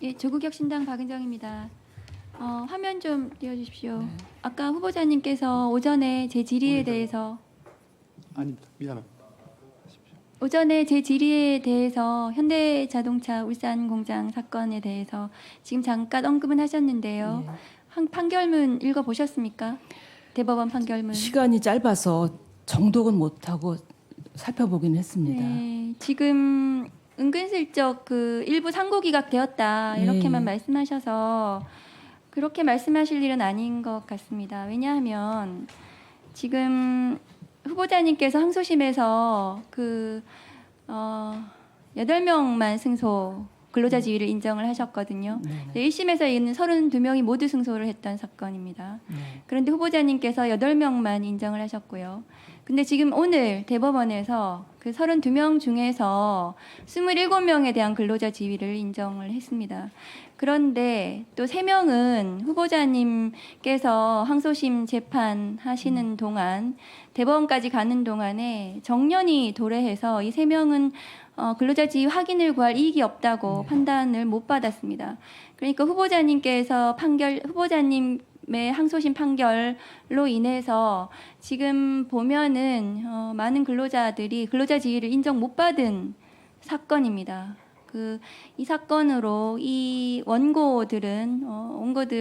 예, 조국혁신당 박은정입니다. 화면 좀 띄워주십시오. 네. 아까 후보자님께서 오전에 제 질의에 대해서 아닙니다. 미안합니다. 오전에 제 질의에 대해서 현대자동차 울산 공장 사건에 대해서 지금 잠깐 언급은 하셨는데요. 판결문 읽어보셨습니까? 대법원 판결문. 시간이 짧아서 정독은 못하고 살펴보긴 했습니다. 네, 지금 은근슬쩍 그 일부 상고기각 되었다 이렇게만 말씀하셔서 그렇게 말씀하실 일은 아닌 것 같습니다. 왜냐하면 지금 후보자님께서 항소심에서 8명만 승소 근로자 지위를 인정을 하셨거든요. 네, 1심에서 있는 32명이 모두 승소를 했던 사건입니다. 그런데 후보자님께서 8명만 인정을 하셨고요. 근데 지금 오늘 대법원에서 그 32명 중에서 27명에 대한 근로자 지위를 인정을 했습니다. 그런데 또 3명은 후보자님께서 항소심 재판하시는 동안 대법원까지 가는 동안에 정년이 도래해서 이 3명은 근로자 지위 확인을 구할 이익이 없다고 판단을 못 받았습니다. 그러니까 후보자님의 항소심 판결로 인해서 지금 보면은 많은 근로자들이 근로자 지위를 인정 못 받은 사건입니다. 이 사건으로 이 원고들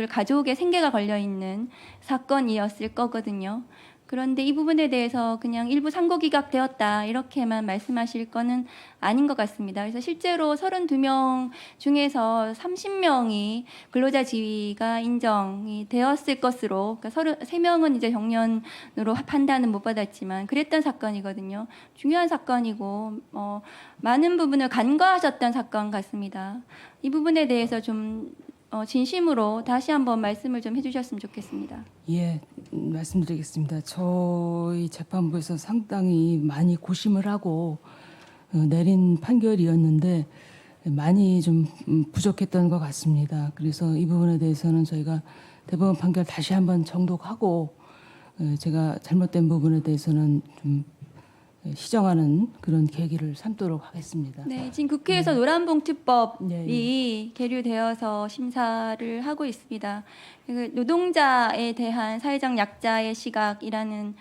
가족의 생계가 걸려 있는 사건이었을 거거든요. 그런데 이 부분에 대해서 그냥 일부 상고기각 되었다 이렇게만 말씀하실 거는 아닌 것 같습니다. 그래서 실제로 32명 중에서 30명이 근로자 지위가 인정이 되었을 것으로, 그러니까 3명은 이제 정년으로 판단은 못 받았지만 그랬던 사건이거든요. 중요한 사건이고 많은 부분을 간과하셨던 사건 같습니다. 이 부분에 대해서 좀 진심으로 다시 한번 말씀을 좀 해주셨으면 좋겠습니다. 예, 말씀드리겠습니다. 저희 재판부에서 상당히 많이 고심을 하고 내린 판결이었는데 많이 좀 부족했던 것 같습니다. 그래서 이 부분에 대해서는 저희가 대법원 판결 다시 한번 정독하고 제가 잘못된 부분에 대해서는 좀 시정하는 그런 계기를 삼도록 하겠습니다. 네, 지금 국회에서 노란봉투법이 네. 계류되어서 심사를 하고 있습니다. 노동자에 대한 사회적 약자의 시각이라는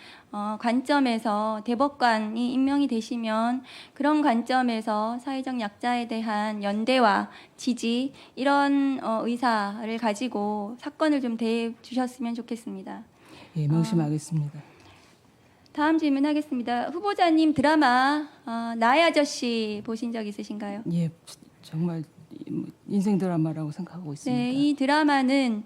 관점에서 대법관이 임명이 되시면 그런 관점에서 사회적 약자에 대한 연대와 지지 이런 의사를 가지고 사건을 좀 대해 주셨으면 좋겠습니다. 예, 명심하겠습니다. 다음 질문하겠습니다. 후보자님 드라마 나의 아저씨 보신 적 있으신가요? 예, 정말 인생 드라마라고 생각하고 있습니다. 네, 이 드라마는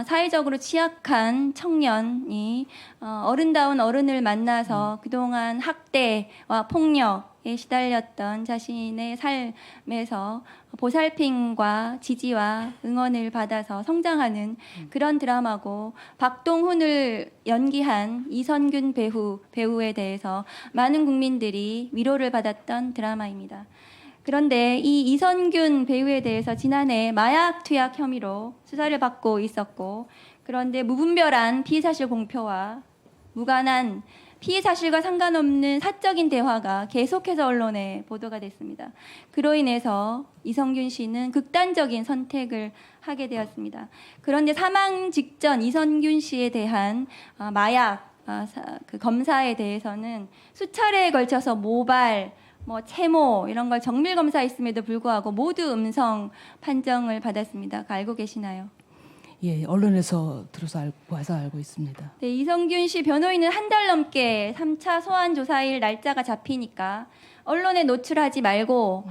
사회적으로 취약한 청년이 어른다운 어른을 만나서 그동안 학대와 폭력에 시달렸던 자신의 삶에서 보살핌과 지지와 응원을 받아서 성장하는 그런 드라마고, 박동훈을 연기한 이선균 배우에 대해서 많은 국민들이 위로를 받았던 드라마입니다. 그런데 이 이선균 배우에 대해서 지난해 마약 투약 혐의로 수사를 받고 있었고, 그런데 무분별한 피의 사실 공표와 무관한 피의 사실과 상관없는 사적인 대화가 계속해서 언론에 보도가 됐습니다. 그로 인해서 이선균 씨는 극단적인 선택을 하게 되었습니다. 그런데 사망 직전 이선균 씨에 대한 마약 그 검사에 대해서는 수차례에 걸쳐서 모발, 채모 이런 걸 정밀 검사했음에도 불구하고 모두 음성 판정을 받았습니다. 알고 계시나요? 예, 언론에서 들어서 봐서 알고 있습니다. 네, 이성균 씨 변호인은 한 달 넘게 3차 소환 조사일 날짜가 잡히니까 언론에 노출하지 말고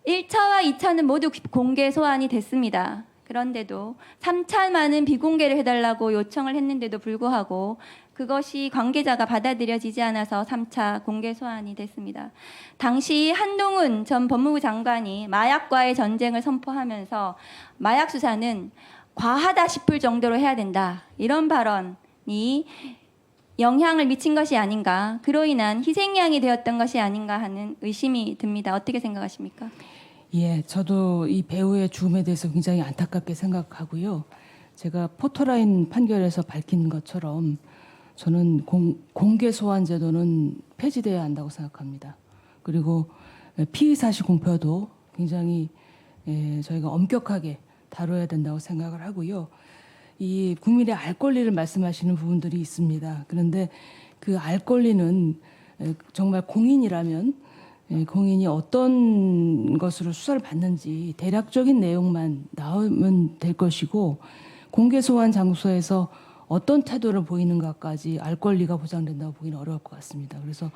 1차와 2차는 모두 공개 소환이 됐습니다. 그런데도 3차만은 비공개를 해달라고 요청을 했는데도 불구하고 그것이 관계자가 받아들여지지 않아서 3차 공개 소환이 됐습니다. 당시 한동훈 전 법무부 장관이 마약과의 전쟁을 선포하면서 마약 수사는 과하다 싶을 정도로 해야 된다, 이런 발언이 영향을 미친 것이 아닌가, 그로 인한 희생양이 되었던 것이 아닌가 하는 의심이 듭니다. 어떻게 생각하십니까? 예, 저도 이 배우의 죽음에 대해서 굉장히 안타깝게 생각하고요. 제가 포토라인 판결에서 밝힌 것처럼 저는 공개 소환 제도는 폐지돼야 한다고 생각합니다. 그리고 피의 사실 공표도 굉장히 저희가 엄격하게 다뤄야 된다고 생각을 하고요. 이 국민의 알 권리를 말씀하시는 부분들이 있습니다. 그런데 그 알 권리는 정말 공인이라면 공인이 어떤 것으로 수사를 받는지 대략적인 내용만 나오면 될 것이고 공개 소환 장소에서 어떤 태도를 보이는가까지 알 권리가 보장된다고 보기는 어려울 것 같습니다. 그래서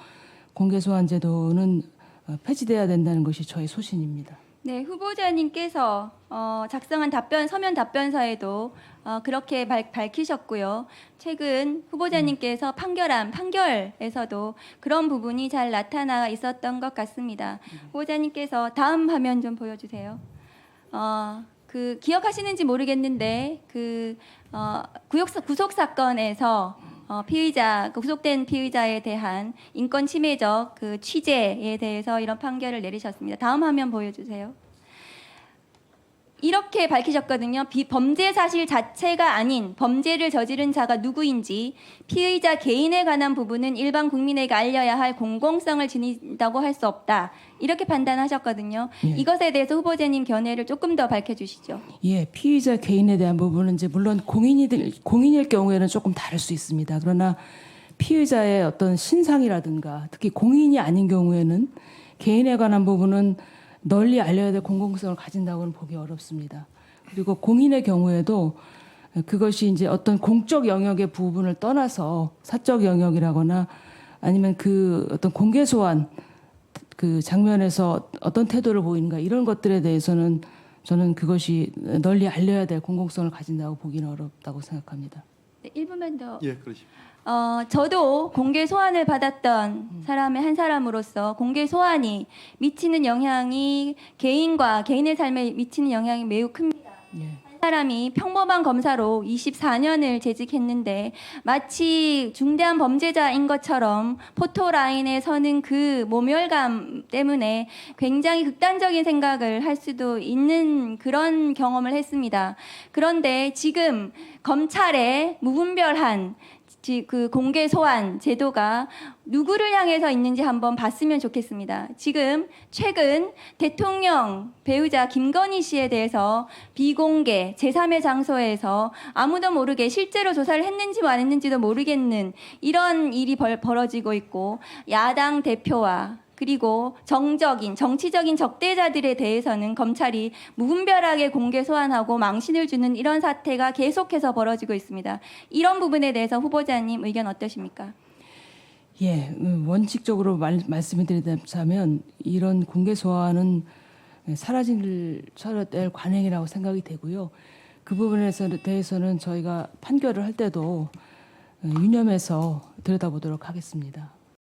공개 소환 제도는 폐지돼야 된다는 것이 저의 소신입니다. 네, 후보자님께서 작성한 서면 답변서에도 그렇게 밝히셨고요. 최근 후보자님께서 판결에서도 그런 부분이 잘 나타나 있었던 것 같습니다. 후보자님께서 다음 화면 좀 보여주세요. 그 기억하시는지 모르겠는데 구속 사건에서 구속된 피의자에 대한 인권 침해적 그 취재에 대해서 이런 판결을 내리셨습니다. 다음 화면 보여주세요. 이렇게 밝히셨거든요. 범죄 사실 자체가 아닌 범죄를 저지른 자가 누구인지 피의자 개인에 관한 부분은 일반 국민에게 알려야 할 공공성을 지닌다고 할 수 없다. 이렇게 판단하셨거든요. 예. 이것에 대해서 후보자님 견해를 조금 더 밝혀주시죠. 예, 피의자 개인에 대한 부분은 이제 물론 공인일 경우에는 조금 다를 수 있습니다. 그러나 피의자의 어떤 신상이라든가 특히 공인이 아닌 경우에는 개인에 관한 부분은 널리 알려야 될 공공성을 가진다고는 보기 어렵습니다. 그리고 공인의 경우에도 그것이 이제 어떤 공적 영역의 부분을 떠나서 사적 영역이라거나 아니면 그 어떤 공개 소환 그 장면에서 어떤 태도를 보이는가 이런 것들에 대해서는 저는 그것이 널리 알려야 될 공공성을 가진다고 보기는 어렵다고 생각합니다. 네, 1분만 더. 예, 그러십시오. 저도 공개 소환을 받았던 사람의 한 사람으로서 공개 소환이 미치는 영향이 개인의 삶에 미치는 영향이 매우 큽니다. 예. 한 사람이 평범한 검사로 24년을 재직했는데 마치 중대한 범죄자인 것처럼 포토라인에 서는 그 모멸감 때문에 굉장히 극단적인 생각을 할 수도 있는 그런 경험을 했습니다. 그런데 지금 검찰의 무분별한 그 공개 소환 제도가 누구를 향해서 있는지 한번 봤으면 좋겠습니다. 지금 최근 대통령 배우자 김건희 씨에 대해서 비공개 제3의 장소에서 아무도 모르게 실제로 조사를 했는지 안 했는지도 모르겠는 이런 일이 벌어지고 있고 야당 대표와 그리고 정치적인 적대자들에 대해서는 검찰이 무분별하게 공개 소환하고 망신을 주는 이런 사태가 계속해서 벌어지고 있습니다. 이런 부분에 대해서 후보자님 의견 어떠십니까? 예, 원칙적으로 말씀을 드리자면 이런 공개 소환은 사라져야 될 관행이라고 생각이 되고요. 그 부분에 대해서는 저희가 판결을 할 때도 유념해서 들여다보도록 하겠습니다.